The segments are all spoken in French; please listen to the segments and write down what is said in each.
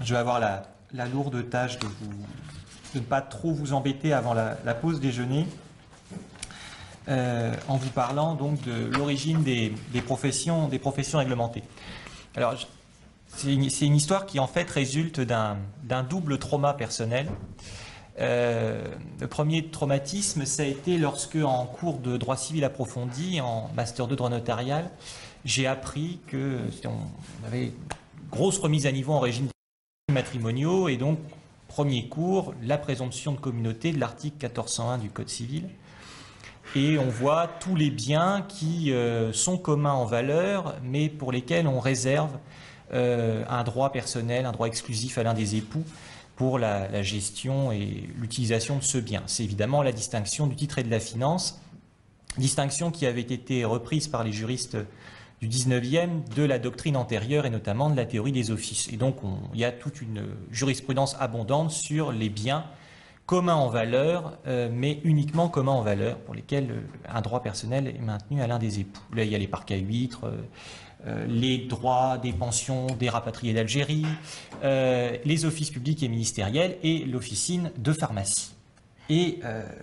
Je vais avoir la lourde tâche de ne pas trop vous embêter avant la pause déjeuner, en vous parlant donc de l'origine des professions réglementées. Alors, c'est une histoire qui en fait résulte d'un double trauma personnel. Le premier traumatisme, ça a été lorsque, en cours de droit civil approfondi, en master 2 de droit notarial, j'ai appris que on avait une grosse remise à niveau en régime matrimoniaux, et donc, premier cours, la présomption de communauté de l'article 1401 du Code civil. Et on voit tous les biens qui sont communs en valeur, mais pour lesquels on réserve un droit personnel, un droit exclusif à l'un des époux pour la gestion et l'utilisation de ce bien. C'est évidemment la distinction du titre et de la finance, distinction qui avait été reprise par les juristes du 19e de la doctrine antérieure et notamment de la théorie des offices. Et donc il y a toute une jurisprudence abondante sur les biens communs en valeur, mais uniquement communs en valeur, pour lesquels un droit personnel est maintenu à l'un des époux. Là, il y a les parcs à huîtres, les droits des pensions des rapatriés d'Algérie, les offices publics et ministériels et l'officine de pharmacie. Et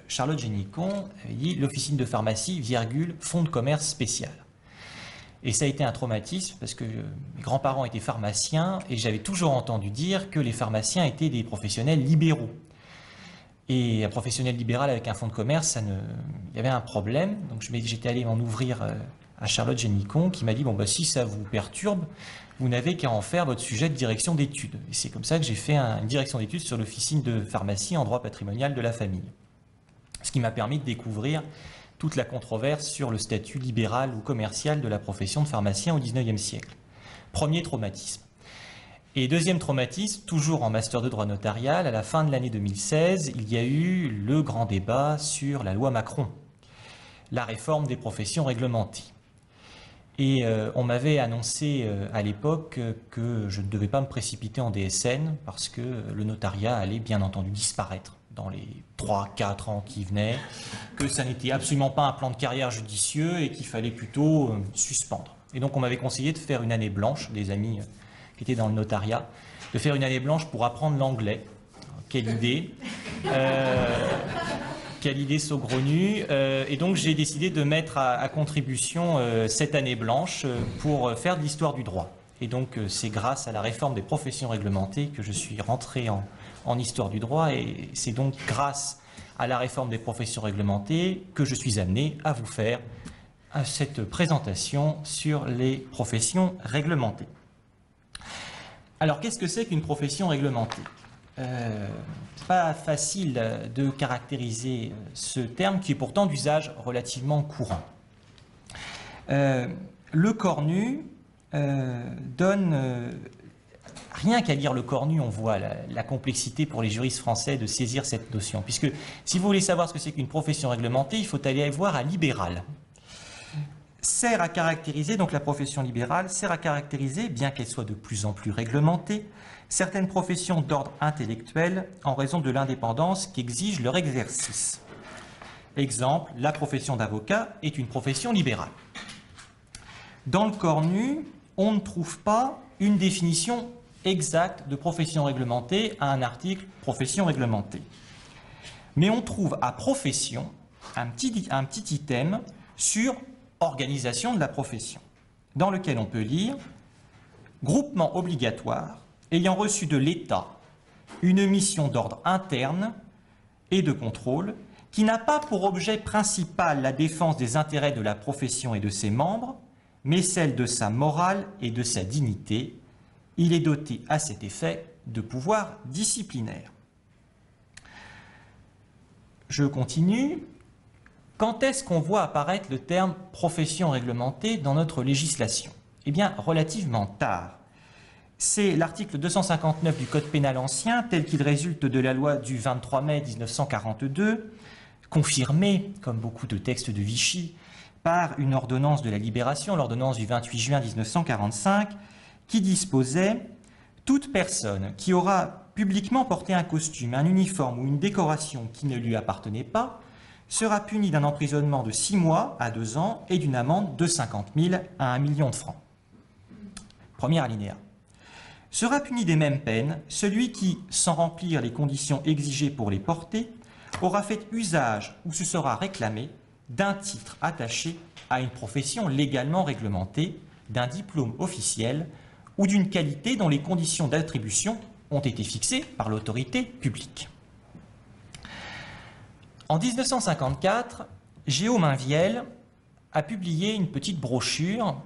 Charlotte Génicon avait dit l'officine de pharmacie, virgule, fonds de commerce spécial. Et ça a été un traumatisme parce que mes grands-parents étaient pharmaciens et j'avais toujours entendu dire que les pharmaciens étaient des professionnels libéraux. Et un professionnel libéral avec un fonds de commerce, il y avait un problème. Donc j'étais allé m'en ouvrir à Charlotte Génicon qui m'a dit bon, bah, si ça vous perturbe, vous n'avez qu'à en faire votre sujet de direction d'études. Et c'est comme ça que j'ai fait une direction d'études sur l'officine de pharmacie en droit patrimonial de la famille. Ce qui m'a permis de découvrir toute la controverse sur le statut libéral ou commercial de la profession de pharmacien au XIXe siècle. Premier traumatisme. Et deuxième traumatisme, toujours en master de droit notarial, à la fin de l'année 2016, il y a eu le grand débat sur la loi Macron, la réforme des professions réglementées. Et on m'avait annoncé à l'époque que je ne devais pas me précipiter en DSN parce que le notariat allait bien entendu disparaître dans les 3-4 ans qui venaient, que ça n'était absolument pas un plan de carrière judicieux et qu'il fallait plutôt suspendre. Et donc on m'avait conseillé de faire une année blanche, des amis qui étaient dans le notariat, de faire une année blanche pour apprendre l'anglais. Quelle idée quelle idée saugrenue. Et donc j'ai décidé de mettre à contribution cette année blanche pour faire de l'histoire du droit. Et donc c'est grâce à la réforme des professions réglementées que je suis rentré en histoire du droit, et c'est donc grâce à la réforme des professions réglementées que je suis amené à vous faire cette présentation sur les professions réglementées. Alors, qu'est-ce que c'est qu'une profession réglementée ? C'est pas facile de caractériser ce terme qui est pourtant d'usage relativement courant. Le cornu donne... Rien qu'à lire le cornu, on voit la complexité pour les juristes français de saisir cette notion. Puisque si vous voulez savoir ce que c'est qu'une profession réglementée, il faut aller voir à libéral. Sert à caractériser, donc la profession libérale, sert à caractériser, bien qu'elle soit de plus en plus réglementée, certaines professions d'ordre intellectuel en raison de l'indépendance qu'exige leur exercice. Exemple, la profession d'avocat est une profession libérale. Dans le cornu, on ne trouve pas une définition exacte de profession réglementée à un article profession réglementée. Mais on trouve à profession un petit item sur organisation de la profession, dans lequel on peut lire groupement obligatoire ayant reçu de l'État une mission d'ordre interne et de contrôle qui n'a pas pour objet principal la défense des intérêts de la profession et de ses membres, mais celle de sa morale et de sa dignité. Il est doté à cet effet de pouvoirs disciplinaires. Je continue. Quand est-ce qu'on voit apparaître le terme profession réglementée dans notre législation? Eh bien, relativement tard. C'est l'article 259 du Code pénal ancien, tel qu'il résulte de la loi du 23 mai 1942, confirmé, comme beaucoup de textes de Vichy, par une ordonnance de la Libération, l'ordonnance du 28 juin 1945, qui disposait « Toute personne qui aura publiquement porté un costume, un uniforme ou une décoration qui ne lui appartenait pas sera punie d'un emprisonnement de 6 mois à 2 ans et d'une amende de 50 000 à 1 million de francs. » Premier alinéa. Sera puni des mêmes peines celui qui, sans remplir les conditions exigées pour les porter, aura fait usage ou se sera réclamé d'un titre attaché à une profession légalement réglementée, d'un diplôme officiel ou d'une qualité dont les conditions d'attribution ont été fixées par l'autorité publique. En 1954, Géo Mainvielle a publié une petite brochure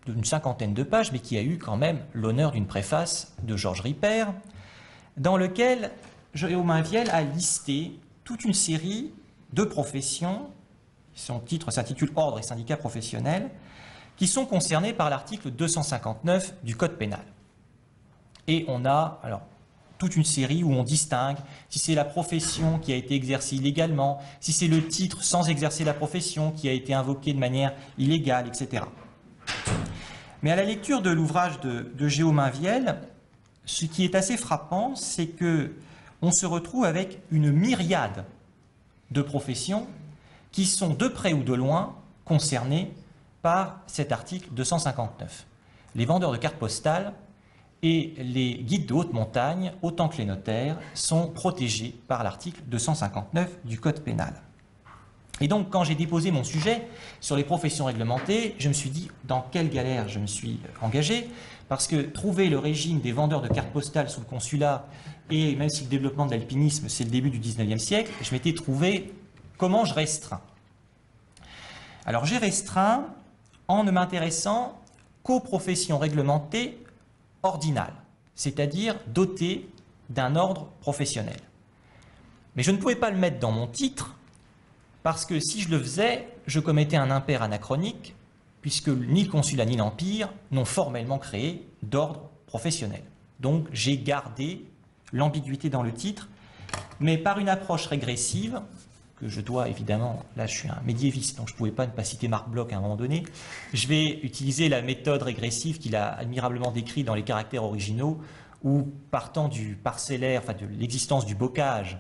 d'une cinquantaine de pages, mais qui a eu quand même l'honneur d'une préface de Georges Ripert, dans lequel Géo Mainvielle a listé toute une série de professions, son titre s'intitule « Ordre et syndicats professionnels », qui sont concernés par l'article 259 du Code pénal. Et on a alors toute une série où on distingue si c'est la profession qui a été exercée illégalement, si c'est le titre sans exercer la profession qui a été invoqué de manière illégale, etc. Mais à la lecture de l'ouvrage de Géo Mainvielle, ce qui est assez frappant, c'est qu'on se retrouve avec une myriade de professions qui sont de près ou de loin concernées par cet article 259. Les vendeurs de cartes postales et les guides de haute montagne, autant que les notaires, sont protégés par l'article 259 du Code pénal. Et donc, quand j'ai déposé mon sujet sur les professions réglementées, je me suis dit dans quelle galère je me suis engagé, parce que trouver le régime des vendeurs de cartes postales sous le consulat, et même si le développement de l'alpinisme, c'est le début du 19e siècle, je m'étais trouvé comment je restreins. Alors, j'ai restreint en ne m'intéressant qu'aux professions réglementées ordinales, c'est-à-dire dotées d'un ordre professionnel. Mais je ne pouvais pas le mettre dans mon titre, parce que si je le faisais, je commettais un impair anachronique, puisque ni le consulat ni l'Empire n'ont formellement créé d'ordre professionnel. Donc j'ai gardé l'ambiguïté dans le titre, mais par une approche régressive, que je dois évidemment, là je suis un médiéviste, donc je ne pouvais pas ne pas citer Marc Bloch à un moment donné, je vais utiliser la méthode régressive qu'il a admirablement décrite dans les caractères originaux, où partant du parcellaire, enfin de l'existence du bocage,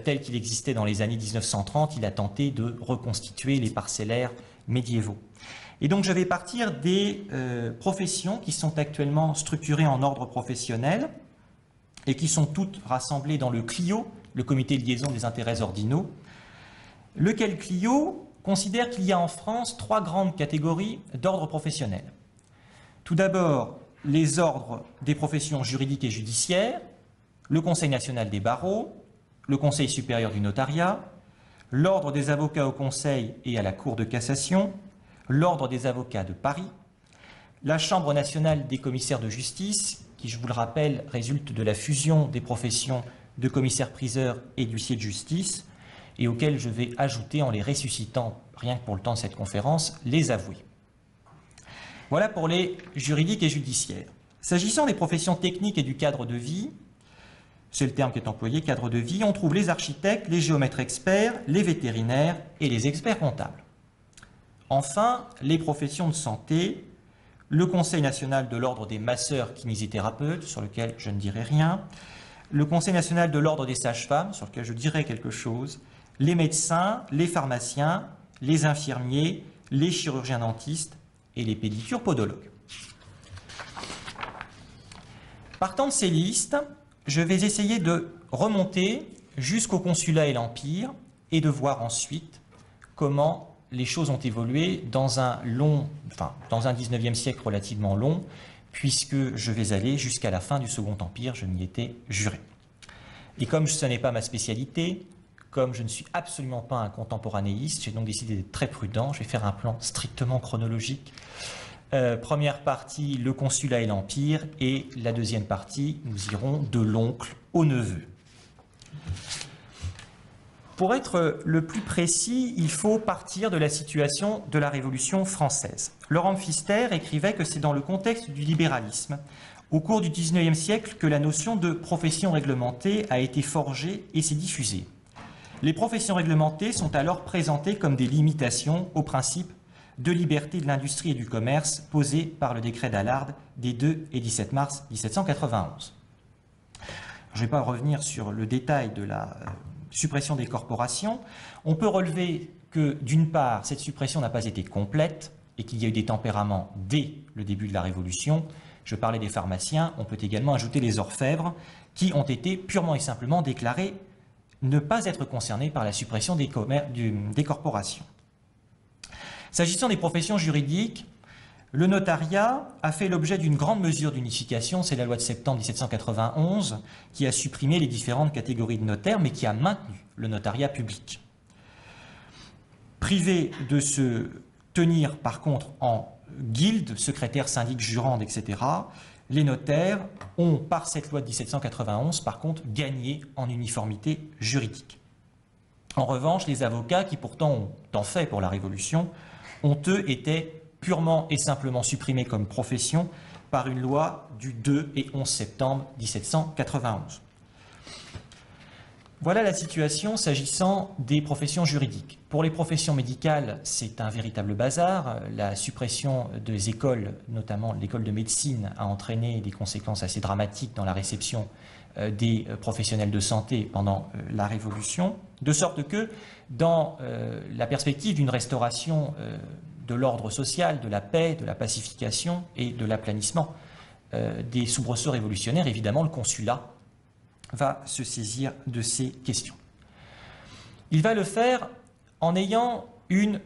tel qu'il existait dans les années 1930, il a tenté de reconstituer les parcellaires médiévaux. Et donc je vais partir des professions qui sont actuellement structurées en ordre professionnel et qui sont toutes rassemblées dans le CLIO, le comité de liaison des intérêts ordinaux, lequel CLIO considère qu'il y a en France 3 grandes catégories d'ordre professionnel. Tout d'abord, les ordres des professions juridiques et judiciaires, le Conseil national des barreaux, le Conseil supérieur du notariat, l'Ordre des avocats au Conseil et à la Cour de cassation, l'Ordre des avocats de Paris, la Chambre nationale des commissaires de justice, qui, je vous le rappelle, résulte de la fusion des professions de commissaire-priseur et d'huissier de justice, et auxquelles je vais ajouter, en les ressuscitant, rien que pour le temps de cette conférence, les avoués. Voilà pour les juridiques et judiciaires. S'agissant des professions techniques et du cadre de vie, c'est le terme qui est employé, cadre de vie, on trouve les architectes, les géomètres experts, les vétérinaires et les experts comptables. Enfin, les professions de santé, le Conseil national de l'ordre des masseurs-kinésithérapeutes, sur lequel je ne dirai rien, le Conseil national de l'ordre des sages-femmes, sur lequel je dirai quelque chose, les médecins, les pharmaciens, les infirmiers, les chirurgiens dentistes et les pédicures podologues. Partant de ces listes, je vais essayer de remonter jusqu'au consulat et l'Empire et de voir ensuite comment les choses ont évolué dans un 19e siècle relativement long, puisque je vais aller jusqu'à la fin du Second Empire, je m'y étais juré. Et comme ce n'est pas ma spécialité, comme je ne suis absolument pas un contemporanéiste, j'ai donc décidé d'être très prudent, je vais faire un plan strictement chronologique. Première partie, le consulat et l'Empire, et la deuxième partie, nous irons de l'oncle au neveu. Pour être le plus précis, il faut partir de la situation de la Révolution française. Laurent Pfister écrivait que c'est dans le contexte du libéralisme, au cours du XIXe siècle, que la notion de profession réglementée a été forgée et s'est diffusée. Les professions réglementées sont alors présentées comme des limitations au principe de liberté de l'industrie et du commerce posé par le décret d'Allard des 2 et 17 mars 1791. Je ne vais pas revenir sur le détail de la suppression des corporations. On peut relever que, d'une part, cette suppression n'a pas été complète et qu'il y a eu des tempéraments dès le début de la Révolution, Je parlais des pharmaciens, on peut également ajouter les orfèvres qui ont été purement et simplement déclarés ne pas être concernés par la suppression des corporations. S'agissant des professions juridiques, le notariat a fait l'objet d'une grande mesure d'unification, c'est la loi de septembre 1791 qui a supprimé les différentes catégories de notaires mais qui a maintenu le notariat public. Privés de se tenir par contre en guilde, secrétaire, syndic, jurande, etc., les notaires ont, par cette loi de 1791, par contre, gagné en uniformité juridique. En revanche, les avocats, qui pourtant ont tant fait pour la Révolution, ont eux été purement et simplement supprimés comme profession par une loi du 2 et 11 septembre 1791. Voilà la situation s'agissant des professions juridiques. Pour les professions médicales, c'est un véritable bazar. La suppression des écoles, notamment l'école de médecine, a entraîné des conséquences assez dramatiques dans la réception des professionnels de santé pendant la Révolution, de sorte que, dans la perspective d'une restauration de l'ordre social, de la paix, de la pacification et de l'aplanissement des soubresauts révolutionnaires, évidemment, le consulat va se saisir de ces questions. Il va le faire en ayant une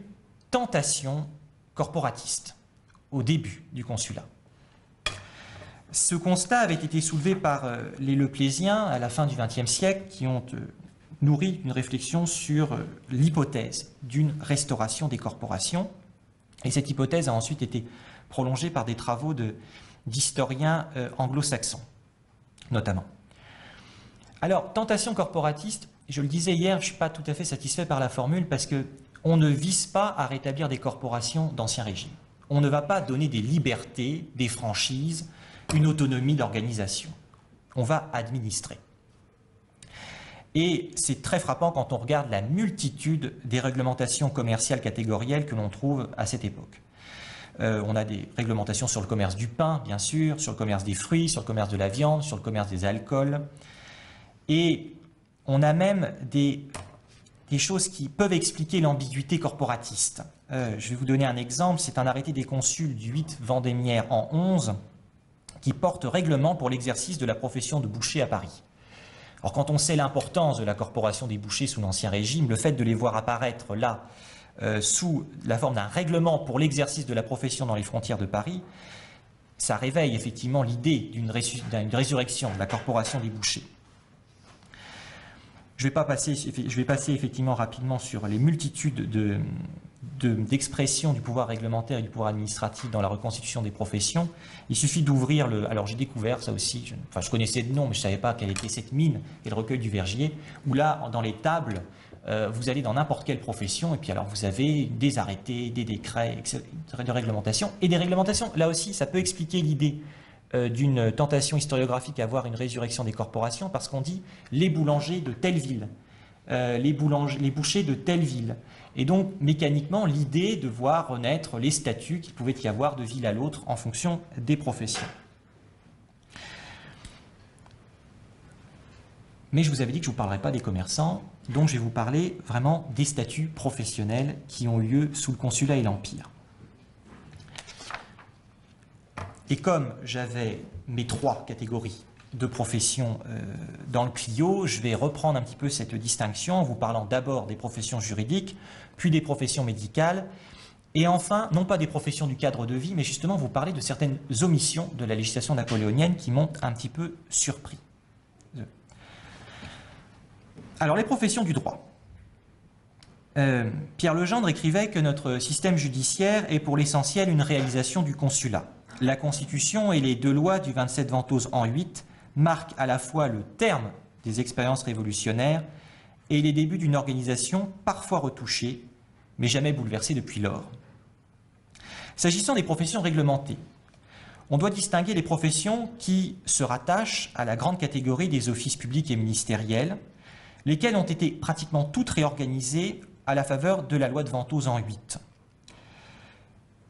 tentation corporatiste au début du consulat. Ce constat avait été soulevé par les Leplésiens à la fin du XXe siècle qui ont nourri une réflexion sur l'hypothèse d'une restauration des corporations. Et cette hypothèse a ensuite été prolongée par des travaux d'historiens anglo-saxons, notamment. Alors, tentation corporatiste, je le disais hier, je ne suis pas tout à fait satisfait par la formule parce qu'on ne vise pas à rétablir des corporations d'Ancien Régime. On ne va pas donner des libertés, des franchises, une autonomie d'organisation. On va administrer. Et c'est très frappant quand on regarde la multitude des réglementations commerciales catégorielles que l'on trouve à cette époque. On a des réglementations sur le commerce du pain, bien sûr, sur le commerce des fruits, sur le commerce de la viande, sur le commerce des alcools. Et on a même des choses qui peuvent expliquer l'ambiguïté corporatiste. Je vais vous donner un exemple, c'est un arrêté des consuls du 8 Vendémiaire en 11 qui porte règlement pour l'exercice de la profession de boucher à Paris. Alors quand on sait l'importance de la corporation des bouchers sous l'Ancien Régime, le fait de les voir apparaître là, sous la forme d'un règlement pour l'exercice de la profession dans les frontières de Paris, ça réveille effectivement l'idée d'une résurrection de la corporation des bouchers. Je vais passer effectivement rapidement sur les multitudes d'expressions du pouvoir réglementaire et du pouvoir administratif dans la reconstitution des professions. Il suffit d'ouvrir le... Alors j'ai découvert ça aussi, je connaissais de nom, mais je ne savais pas quelle était cette mine et le recueil du Vergier, où là, dans les tables, vous allez dans n'importe quelle profession, et puis alors vous avez des arrêtés, des décrets, etc., de réglementation, et des réglementations. Là aussi, ça peut expliquer l'idée d'une tentation historiographique à voir une résurrection des corporations, parce qu'on dit les boulangers de telle ville, les bouchers de telle ville. Et donc, mécaniquement, l'idée de voir renaître les statuts qu'il pouvait y avoir de ville à l'autre en fonction des professions. Mais je vous avais dit que je ne vous parlerai pas des commerçants, donc je vais vous parler vraiment des statuts professionnels qui ont eu lieu sous le Consulat et l'Empire. Et comme j'avais mes 3 catégories de professions dans le Clio, je vais reprendre un petit peu cette distinction en vous parlant d'abord des professions juridiques, puis des professions médicales, et enfin, non pas des professions du cadre de vie, mais justement vous parler de certaines omissions de la législation napoléonienne qui m'ont un petit peu surpris. Alors, les professions du droit. Pierre Legendre écrivait que notre système judiciaire est pour l'essentiel une réalisation du consulat. La Constitution et les 2 lois du 27 Ventose en 8 marquent à la fois le terme des expériences révolutionnaires et les débuts d'une organisation parfois retouchée, mais jamais bouleversée depuis lors. S'agissant des professions réglementées, on doit distinguer les professions qui se rattachent à la grande catégorie des offices publics et ministériels, lesquels ont été pratiquement toutes réorganisées à la faveur de la loi de Ventose en 8.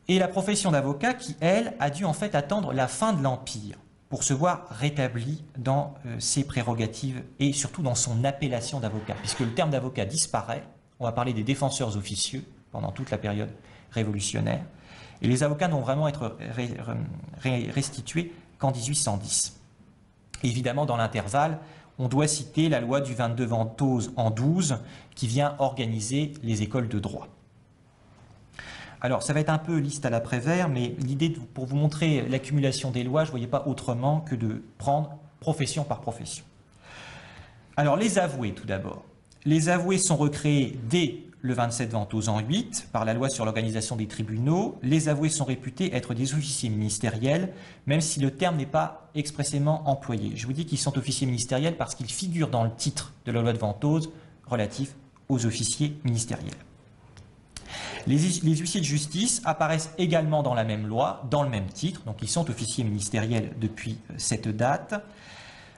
Et la profession d'avocat qui, elle, a dû en fait attendre la fin de l'Empire pour se voir rétablie dans ses prérogatives et surtout dans son appellation d'avocat, puisque le terme d'avocat disparaît. On va parler des défenseurs officieux pendant toute la période révolutionnaire, Et les avocats n'ont vraiment être restitués qu'en 1810. Évidemment, dans l'intervalle, on doit citer la loi du 22 Ventose en 12 qui vient organiser les écoles de droit. Alors, ça va être un peu liste à l'après-vert, mais l'idée, pour vous montrer l'accumulation des lois, je ne voyais pas autrement que de prendre profession par profession. Alors, les avoués, tout d'abord. Les avoués sont recréés dès le 27 Ventose en 8 par la loi sur l'organisation des tribunaux. Les avoués sont réputés être des officiers ministériels, même si le terme n'est pas expressément employé. Je vous dis qu'ils sont officiers ministériels parce qu'ils figurent dans le titre de la loi de Ventose relatif aux officiers ministériels. Les huissiers de justice apparaissent également dans la même loi, dans le même titre, donc ils sont officiers ministériels depuis cette date.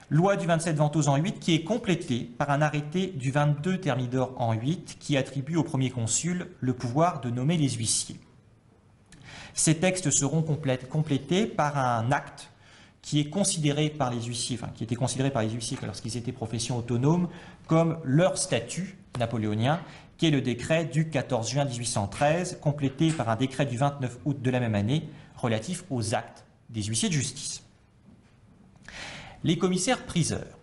Loi du 27 Ventose en 8 qui est complétée par un arrêté du 22 Thermidor en 8 qui attribue au premier consul le pouvoir de nommer les huissiers. Ces textes seront complétés par un acte qui est considéré par les huissiers, qui était considéré par les huissiers lorsqu'ils étaient profession autonome comme leur statut napoléonien, qui est le décret du 14 juin 1813, complété par un décret du 29 août de la même année relatif aux actes des huissiers de justice. Les commissaires-priseurs.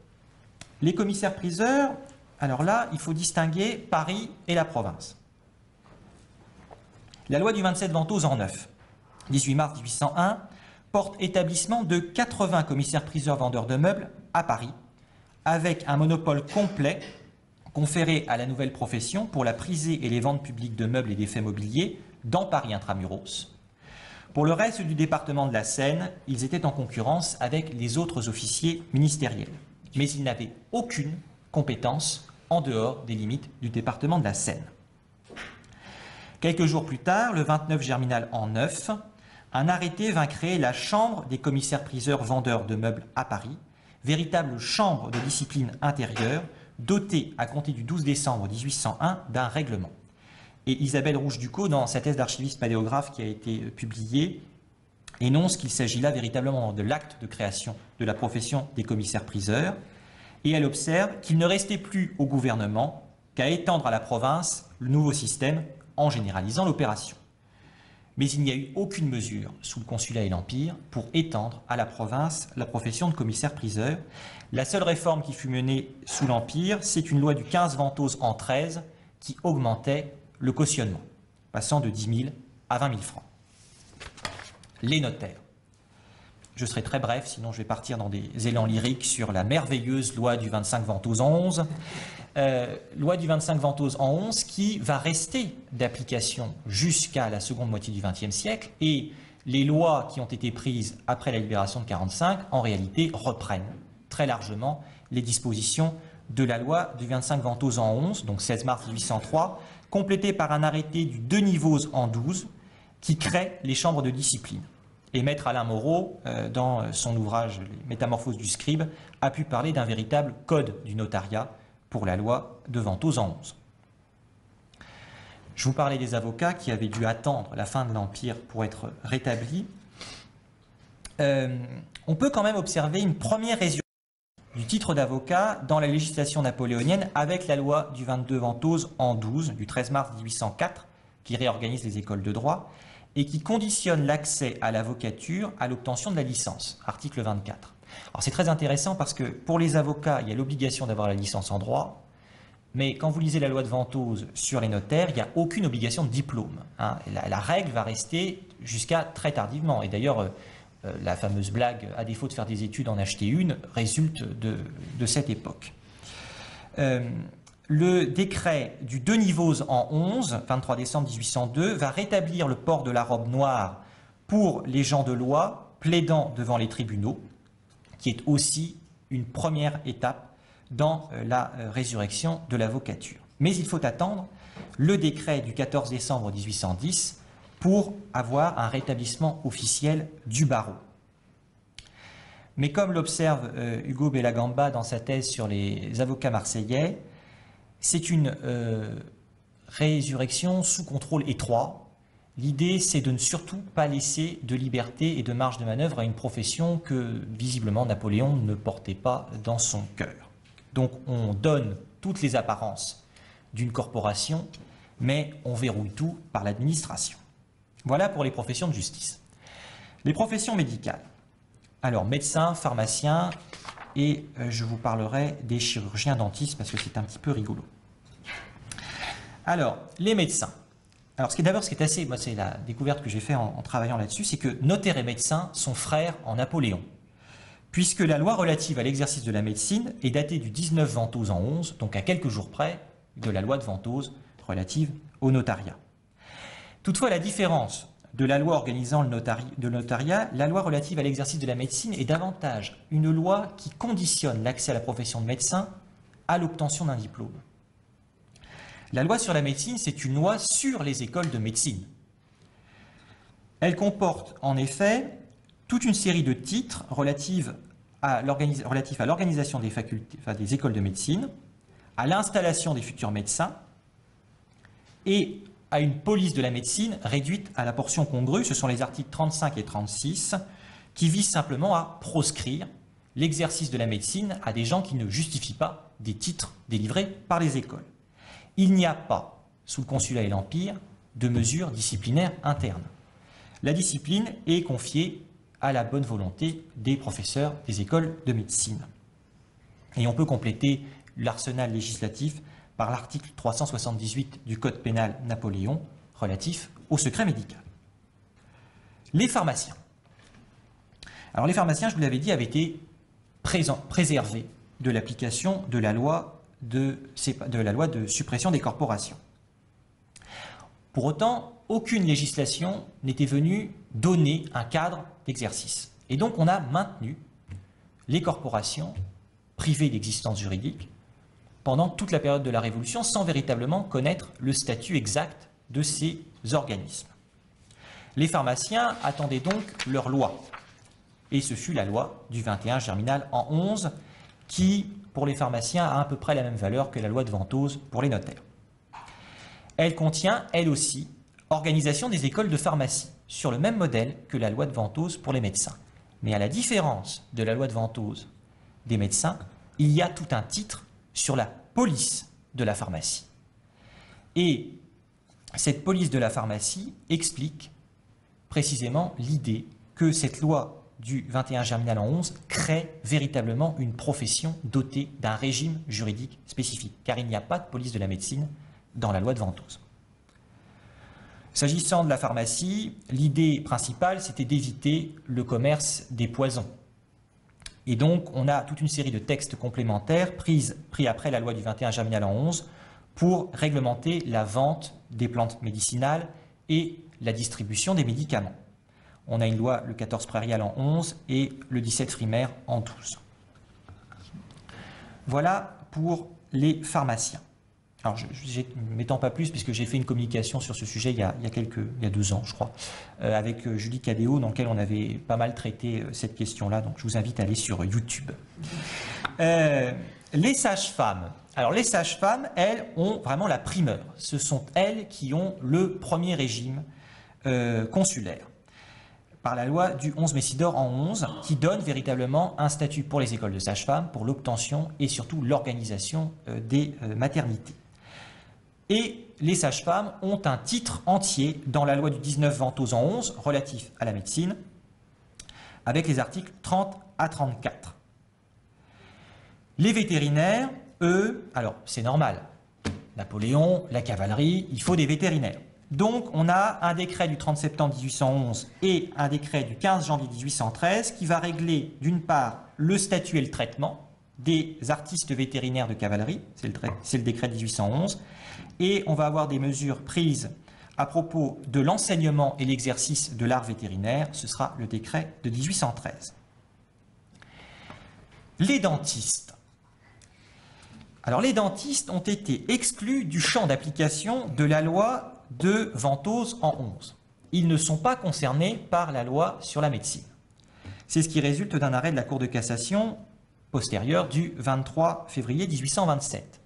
Les commissaires-priseurs, alors là, il faut distinguer Paris et la province. La loi du 27 Ventose en 9, 18 mars 1801, porte établissement de 80 commissaires-priseurs vendeurs de meubles à Paris, avec un monopole complet conféré à la nouvelle profession pour la prisée et les ventes publiques de meubles et d'effets mobiliers dans Paris intramuros. Pour le reste du département de la Seine, ils étaient en concurrence avec les autres officiers ministériels. Mais ils n'avaient aucune compétence en dehors des limites du département de la Seine. Quelques jours plus tard, le 29 Germinal en 9, un arrêté vint créer la Chambre des commissaires-priseurs vendeurs de meubles à Paris, véritable chambre de discipline intérieure, dotée à compter du 12 décembre 1801 d'un règlement. Et Isabelle Rouge-Ducos, dans sa thèse d'archiviste paléographe qui a été publiée, énonce qu'il s'agit là véritablement de l'acte de création de la profession des commissaires-priseurs, et elle observe qu'il ne restait plus au gouvernement qu'à étendre à la province le nouveau système en généralisant l'opération. Mais il n'y a eu aucune mesure sous le Consulat et l'Empire pour étendre à la province la profession de commissaire-priseur. La seule réforme qui fut menée sous l'Empire, c'est une loi du 15 Ventose en 13 qui augmentait le cautionnement, passant de 10 000 à 20 000 francs. Les notaires. Je serai très bref, sinon je vais partir dans des élans lyriques sur la merveilleuse loi du 25 Ventose en 11. Loi du 25 Ventose en 11 qui va rester d'application jusqu'à la seconde moitié du XXe siècle, et les lois qui ont été prises après la libération de 1945 en réalité reprennent très largement les dispositions de la loi du 25 Ventose en 11, donc 16 mars 1803, complétée par un arrêté du 2 Nivose en 12 qui crée les chambres de discipline. Et Maître Alain Moreau, dans son ouvrage « Les Métamorphoses du scribe », a pu parler d'un véritable code du notariat pour la loi de Ventose en 11. Je vous parlais des avocats qui avaient dû attendre la fin de l'Empire pour être rétablis. On peut quand même observer une première résurrection du titre d'avocat dans la législation napoléonienne avec la loi du 22 Ventose en 12, du 13 mars 1804, qui réorganise les écoles de droit et qui conditionne l'accès à l'avocature à l'obtention de la licence, article 24. Alors c'est très intéressant parce que pour les avocats, il y a l'obligation d'avoir la licence en droit, mais quand vous lisez la loi de Ventose sur les notaires, il n'y a aucune obligation de diplôme. Hein. La règle va rester jusqu'à très tardivement. Et d'ailleurs, la fameuse blague, à défaut de faire des études, en acheter une, résulte de cette époque. Le décret du 2 Nivose en 11, 23 décembre 1802, va rétablir le port de la robe noire pour les gens de loi plaidant devant les tribunaux, qui est aussi une première étape dans la résurrection de l'avocature. Mais il faut attendre le décret du 14 décembre 1810 pour avoir un rétablissement officiel du barreau. Mais comme l'observe Hugo Bellagamba dans sa thèse sur les avocats marseillais, c'est une résurrection sous contrôle étroit. L'idée, c'est de ne surtout pas laisser de liberté et de marge de manœuvre à une profession que, visiblement, Napoléon ne portait pas dans son cœur. Donc, on donne toutes les apparences d'une corporation, mais on verrouille tout par l'administration. Voilà pour les professions de justice. Les professions médicales. Alors, médecins, pharmaciens, et je vous parlerai des chirurgiens dentistes parce que c'est un petit peu rigolo. Alors, les médecins. Alors, ce qui est assez, moi c'est la découverte que j'ai faite en travaillant là-dessus, c'est que notaires et médecins sont frères en Napoléon, puisque la loi relative à l'exercice de la médecine est datée du 19 Ventose en 11, donc à quelques jours près de la loi de Ventose relative au notariat. Toutefois, la différence de la loi organisant le notariat, la loi relative à l'exercice de la médecine est davantage une loi qui conditionne l'accès à la profession de médecin à l'obtention d'un diplôme. La loi sur la médecine, c'est une loi sur les écoles de médecine. Elle comporte en effet toute une série de titres relatifs à l'organisation des facultés, des écoles de médecine, à l'installation des futurs médecins et à une police de la médecine réduite à la portion congrue. Ce sont les articles 35 et 36 qui visent simplement à proscrire l'exercice de la médecine à des gens qui ne justifient pas des titres délivrés par les écoles. Il n'y a pas, sous le Consulat et l'Empire, de mesures disciplinaires internes. La discipline est confiée à la bonne volonté des professeurs des écoles de médecine. Et on peut compléter l'arsenal législatif par l'article 378 du Code pénal Napoléon relatif au secret médical. Les pharmaciens. Alors les pharmaciens, je vous l'avais dit, avaient été préservés de l'application de la loi de suppression des corporations. Pour autant, aucune législation n'était venue donner un cadre d'exercice. Et donc on a maintenu les corporations privées d'existence juridique pendant toute la période de la Révolution sans véritablement connaître le statut exact de ces organismes. Les pharmaciens attendaient donc leur loi. Et ce fut la loi du 21 Germinal en 11 qui, pour les pharmaciens, a à peu près la même valeur que la loi de Ventose pour les notaires. Elle contient, elle aussi, organisation des écoles de pharmacie, sur le même modèle que la loi de Ventose pour les médecins. Mais à la différence de la loi de Ventose des médecins, il y a tout un titre sur la police de la pharmacie. Et cette police de la pharmacie explique précisément l'idée que cette loi du 21 Germinal en 11 crée véritablement une profession dotée d'un régime juridique spécifique, car il n'y a pas de police de la médecine dans la loi de Ventose. S'agissant de la pharmacie, l'idée principale, c'était d'éviter le commerce des poisons. Et donc, on a toute une série de textes complémentaires pris après la loi du 21 Germinal en 11 pour réglementer la vente des plantes médicinales et la distribution des médicaments. On a une loi, le 14 prairial en 11 et le 17 frimaire en 12. Voilà pour les pharmaciens. Alors, je ne m'étends pas plus puisque j'ai fait une communication sur ce sujet il y a 2 ans, je crois, avec Julie Cadéo, dans lequel on avait pas mal traité cette question-là. Donc, je vous invite à aller sur YouTube. Les sages-femmes. Alors, les sages-femmes, elles, ont vraiment la primeur. Ce sont elles qui ont le premier régime consulaire, par la loi du 11 Messidor en 11, qui donne véritablement un statut pour les écoles de sages-femmes, pour l'obtention et surtout l'organisation des maternités. Et les sages-femmes ont un titre entier dans la loi du 19 Ventose en 11, relatif à la médecine, avec les articles 30 à 34. Les vétérinaires, eux, alors c'est normal, Napoléon, la cavalerie, il faut des vétérinaires. Donc, on a un décret du 30 septembre 1811 et un décret du 15 janvier 1813 qui va régler, d'une part, le statut et le traitement des artistes vétérinaires de cavalerie, c'est le décret de 1811, et on va avoir des mesures prises à propos de l'enseignement et l'exercice de l'art vétérinaire, ce sera le décret de 1813. Les dentistes. Alors, les dentistes ont été exclus du champ d'application de la loi de Ventose en 11. Ils ne sont pas concernés par la loi sur la médecine. C'est ce qui résulte d'un arrêt de la Cour de cassation postérieur du 23 février 1827.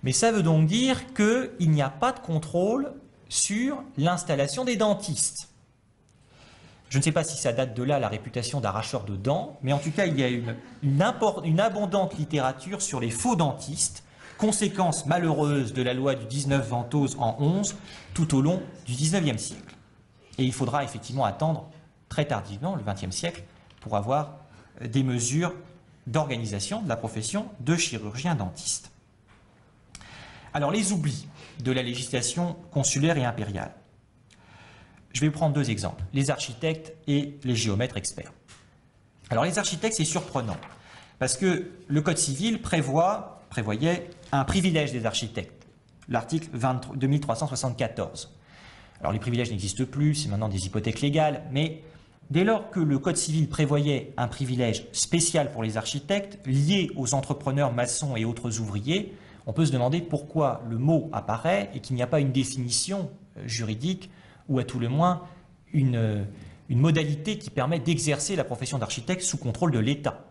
Mais ça veut donc dire qu'il n'y a pas de contrôle sur l'installation des dentistes. Je ne sais pas si ça date de là la réputation d'arracheur de dents, mais en tout cas il y a une abondante littérature sur les faux dentistes, conséquence malheureuse de la loi du 19 Ventose en 11, tout au long du 19e siècle. Et il faudra effectivement attendre très tardivement, le XXe siècle, pour avoir des mesures d'organisation de la profession de chirurgien dentiste. Alors, les oublis de la législation consulaire et impériale. Je vais prendre deux exemples, les architectes et les géomètres experts. Alors, les architectes, c'est surprenant, parce que le Code civil prévoyait un privilège des architectes, l'article 2374. Alors, les privilèges n'existent plus, c'est maintenant des hypothèques légales, mais dès lors que le Code civil prévoyait un privilège spécial pour les architectes, lié aux entrepreneurs maçons et autres ouvriers, on peut se demander pourquoi le mot apparaît et qu'il n'y a pas une définition juridique ou à tout le moins une modalité qui permet d'exercer la profession d'architecte sous contrôle de l'État.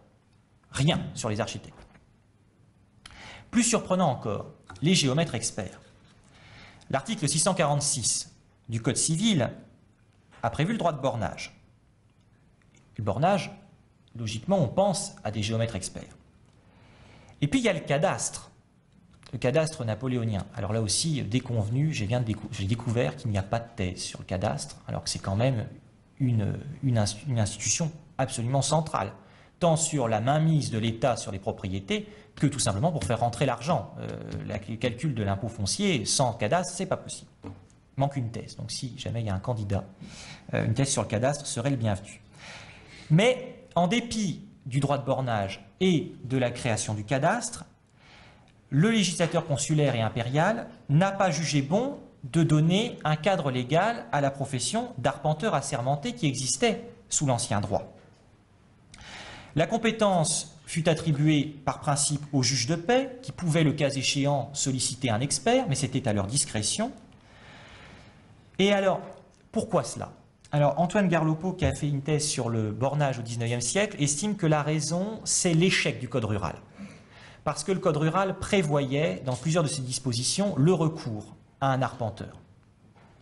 Rien sur les architectes. Plus surprenant encore, les géomètres experts. L'article 646 du Code civil a prévu le droit de bornage. Le bornage, logiquement, on pense à des géomètres experts. Et puis il y a le cadastre napoléonien. Alors là aussi, déconvenu, j'ai découvert qu'il n'y a pas de thèse sur le cadastre, alors que c'est quand même une institution absolument centrale, tant sur la mainmise de l'État sur les propriétés, que tout simplement pour faire rentrer l'argent. Le calcul de l'impôt foncier sans cadastre, c'est pas possible. Il manque une thèse. Donc si jamais il y a un candidat, une thèse sur le cadastre serait le bienvenu. Mais en dépit du droit de bornage et de la création du cadastre, le législateur consulaire et impérial n'a pas jugé bon de donner un cadre légal à la profession d'arpenteur assermenté qui existait sous l'ancien droit. La compétence fut attribuée par principe aux juges de paix, qui pouvaient, le cas échéant, solliciter un expert, mais c'était à leur discrétion. Et alors, pourquoi cela? Alors, Antoine Garlopeau, qui a fait une thèse sur le bornage au XIXe siècle, estime que la raison, c'est l'échec du Code rural. Parce que le Code rural prévoyait, dans plusieurs de ses dispositions, le recours à un arpenteur.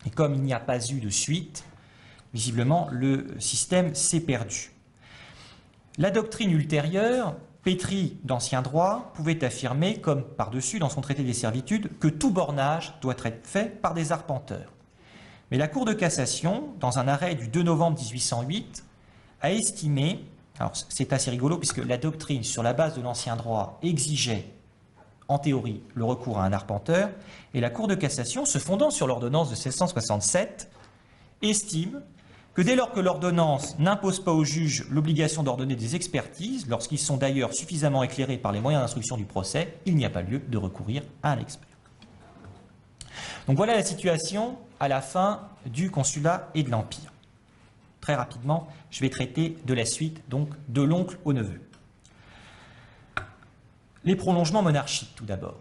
Et comme il n'y a pas eu de suite, visiblement, le système s'est perdu. La doctrine ultérieure, pétrie d'ancien droit, pouvait affirmer, comme par-dessus dans son traité des servitudes, que tout bornage doit être fait par des arpenteurs. Mais la Cour de cassation, dans un arrêt du 2 novembre 1808, a estimé, alors c'est assez rigolo puisque la doctrine sur la base de l'ancien droit exigeait en théorie le recours à un arpenteur, et la Cour de cassation, se fondant sur l'ordonnance de 1667, estime que dès lors que l'ordonnance n'impose pas au juge l'obligation d'ordonner des expertises, lorsqu'ils sont d'ailleurs suffisamment éclairés par les moyens d'instruction du procès, il n'y a pas lieu de recourir à un expert. Donc voilà la situation à la fin du Consulat et de l'Empire. Très rapidement, je vais traiter de la suite, donc de l'oncle au neveu. Les prolongements monarchiques, tout d'abord.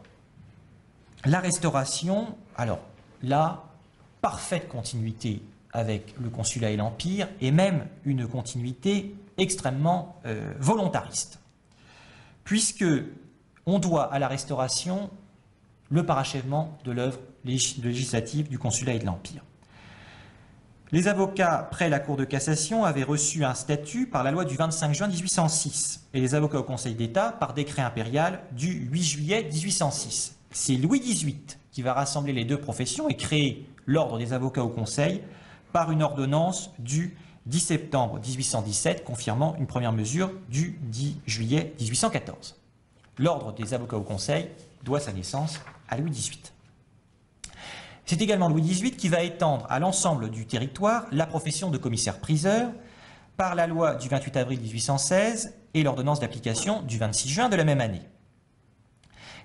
La Restauration, alors là, parfaite continuité avec le Consulat et l'Empire, et même une continuité extrêmement volontariste, puisque on doit à la Restauration le parachèvement de l'œuvre législative du Consulat et de l'Empire. Les avocats près la Cour de cassation avaient reçu un statut par la loi du 25 juin 1806 et les avocats au Conseil d'État par décret impérial du 8 juillet 1806. C'est Louis XVIII qui va rassembler les deux professions et créer l'ordre des avocats au Conseil par une ordonnance du 10 septembre 1817 confirmant une première mesure du 10 juillet 1814. L'ordre des avocats au Conseil doit sa naissance à Louis XVIII. C'est également Louis XVIII qui va étendre à l'ensemble du territoire la profession de commissaire-priseur par la loi du 28 avril 1816 et l'ordonnance d'application du 26 juin de la même année.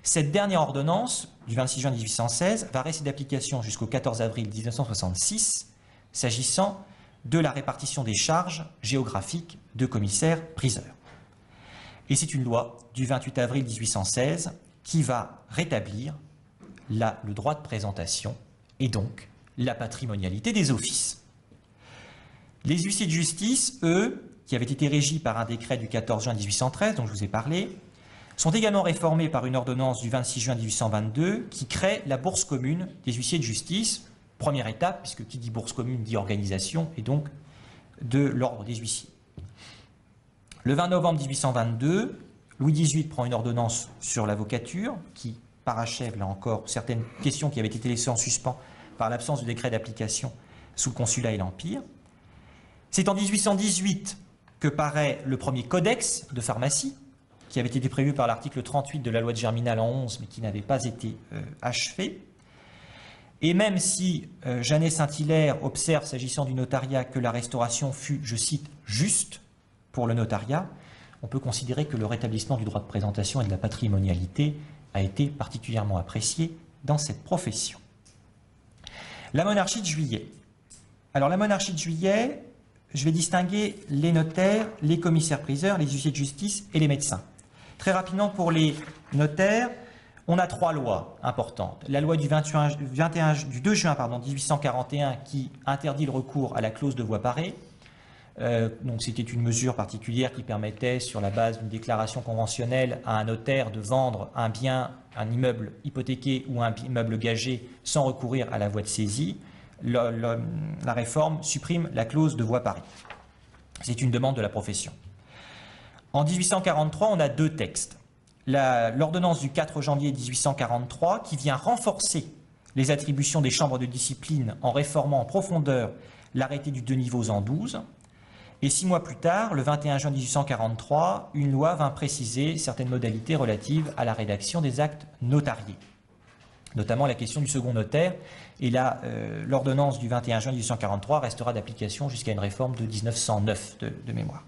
Cette dernière ordonnance du 26 juin 1816 va rester d'application jusqu'au 14 avril 1966, s'agissant de la répartition des charges géographiques de commissaires-priseurs. Et c'est une loi du 28 avril 1816 qui va rétablir le droit de présentation et donc la patrimonialité des offices. Les huissiers de justice, eux, qui avaient été régis par un décret du 14 juin 1813, dont je vous ai parlé, sont également réformés par une ordonnance du 26 juin 1822 qui crée la bourse commune des huissiers de justice, première étape, puisque qui dit bourse commune dit organisation, et donc de l'ordre des huissiers. Le 20 novembre 1822, Louis XVIII prend une ordonnance sur l'avocature qui parachève, là encore, certaines questions qui avaient été laissées en suspens par l'absence de décret d'application sous le Consulat et l'Empire. C'est en 1818 que paraît le premier codex de pharmacie, qui avait été prévu par l'article 38 de la loi de Germinal en 11, mais qui n'avait pas été achevé. Et même si Jeannet Saint-Hilaire observe, s'agissant du notariat, que la restauration fut, je cite, juste pour le notariat, on peut considérer que le rétablissement du droit de présentation et de la patrimonialité a été particulièrement apprécié dans cette profession. La monarchie de Juillet. Alors la monarchie de Juillet, je vais distinguer les notaires, les commissaires-priseurs, les huissiers de justice et les médecins. Très rapidement, pour les notaires, on a 3 lois importantes. La loi du 2 juin 1841 qui interdit le recours à la clause de voie parée. Donc c'était une mesure particulière qui permettait, sur la base d'une déclaration conventionnelle, à un notaire de vendre un bien, un immeuble hypothéqué ou un immeuble gagé sans recourir à la voie de saisie. La réforme supprime la clause de voie parée. C'est une demande de la profession. En 1843, on a 2 textes. L'ordonnance du 4 janvier 1843 qui vient renforcer les attributions des chambres de discipline en réformant en profondeur l'arrêté du 2 niveaux en 12. Et 6 mois plus tard, le 21 juin 1843, une loi vint préciser certaines modalités relatives à la rédaction des actes notariés, notamment la question du second notaire. Et là, l'ordonnance du 21 juin 1843 restera d'application jusqu'à une réforme de 1909 de mémoire.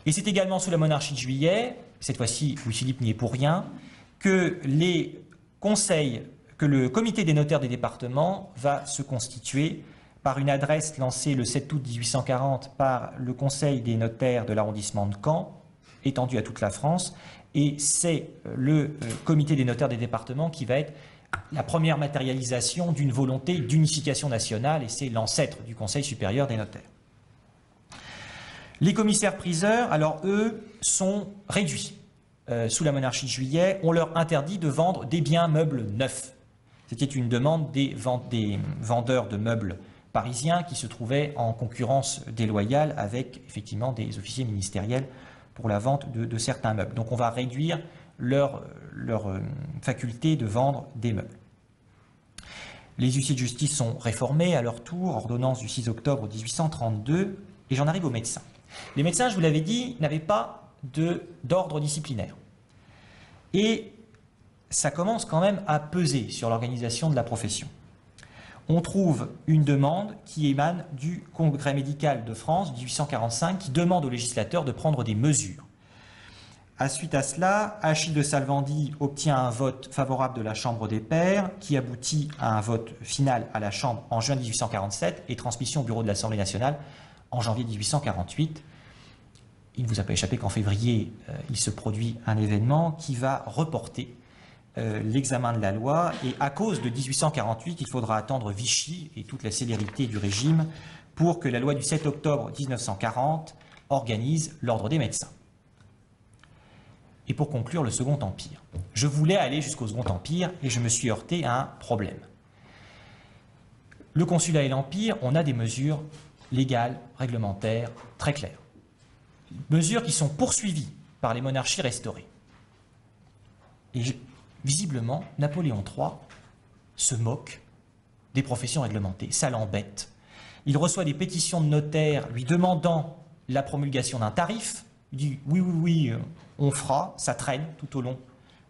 Et c'est également sous la monarchie de Juillet, cette fois-ci Louis-Philippe n'y est pour rien, que le comité des notaires des départements va se constituer par une adresse lancée le 7 août 1840 par le conseil des notaires de l'arrondissement de Caen, étendue à toute la France, et c'est le comité des notaires des départements qui va être la première matérialisation d'une volonté d'unification nationale, et c'est l'ancêtre du Conseil supérieur des notaires. Les commissaires-priseurs, alors eux, sont réduits. Sous la monarchie de Juillet, on leur interdit de vendre des biens meubles neufs. C'était une demande des vendeurs de meubles parisiens qui se trouvaient en concurrence déloyale avec effectivement des officiers ministériels pour la vente de certains meubles. Donc on va réduire leur faculté de vendre des meubles. Les huissiers de justice sont réformés à leur tour, ordonnance du 6 octobre 1832, et j'en arrive aux médecins. Les médecins, je vous l'avais dit, n'avaient pas d'ordre disciplinaire. Et ça commence quand même à peser sur l'organisation de la profession. On trouve une demande qui émane du Congrès médical de France 1845 qui demande au législateur de prendre des mesures. Suite à cela, Achille de Salvandy obtient un vote favorable de la Chambre des Pairs qui aboutit à un vote final à la Chambre en juin 1847 et transmission au bureau de l'Assemblée nationale en janvier 1848. Il ne vous a pas échappé qu'en février, il se produit un événement qui va reporter l'examen de la loi, et à cause de 1848, il faudra attendre Vichy et toute la célérité du régime pour que la loi du 7 octobre 1940 organise l'ordre des médecins. Et pour conclure, le Second Empire. Je voulais aller jusqu'au Second Empire et je me suis heurté à un problème. Le Consulat et l'Empire, on a des mesures légales, réglementaires, très claires. Mesures qui sont poursuivies par les monarchies restaurées. Et visiblement, Napoléon III se moque des professions réglementées. Ça l'embête. Il reçoit des pétitions de notaires lui demandant la promulgation d'un tarif. Il dit oui, on fera, ça traîne tout au long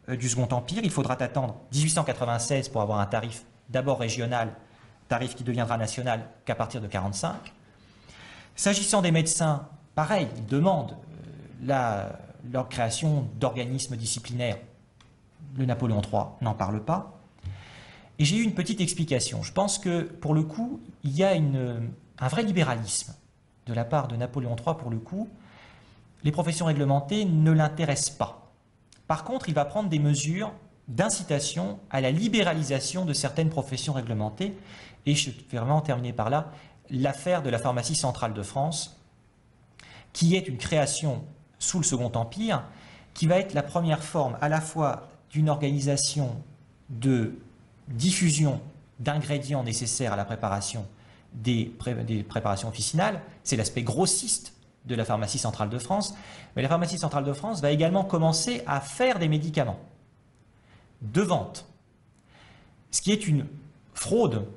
du Second Empire. Il faudra attendre 1896 pour avoir un tarif d'abord régional, tarif qui deviendra national qu'à partir de 1945. S'agissant des médecins, pareil, ils demandent leur création d'organismes disciplinaires. Le Napoléon III n'en parle pas. Et j'ai eu une petite explication. Je pense que, pour le coup, il y a un vrai libéralisme de la part de Napoléon III, pour le coup. Les professions réglementées ne l'intéressent pas. Par contre, il va prendre des mesures d'incitation à la libéralisation de certaines professions réglementées. Et je vais vraiment terminer par là, l'affaire de la pharmacie centrale de France, qui est une création sous le Second Empire, qui va être la première forme à la fois d'une organisation de diffusion d'ingrédients nécessaires à la préparation des préparations officinales. C'est l'aspect grossiste de la pharmacie centrale de France. Mais la pharmacie centrale de France va également commencer à faire des médicaments de vente, ce qui est une fraude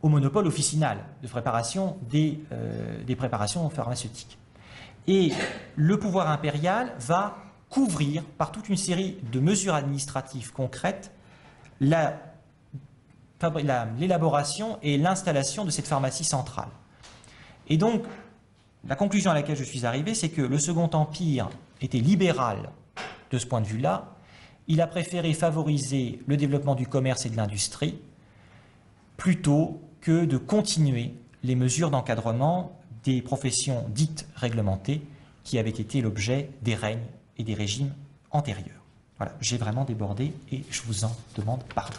au monopole officinal de préparation des préparations pharmaceutiques. Et le pouvoir impérial va couvrir par toute une série de mesures administratives concrètes l'élaboration et l'installation de cette pharmacie centrale. Et donc, la conclusion à laquelle je suis arrivé, c'est que le Second Empire était libéral de ce point de vue-là. Il a préféré favoriser le développement du commerce et de l'industrie plutôt que de continuer les mesures d'encadrement des professions dites réglementées qui avaient été l'objet des règnes et des régimes antérieurs. Voilà, j'ai vraiment débordé et je vous en demande pardon.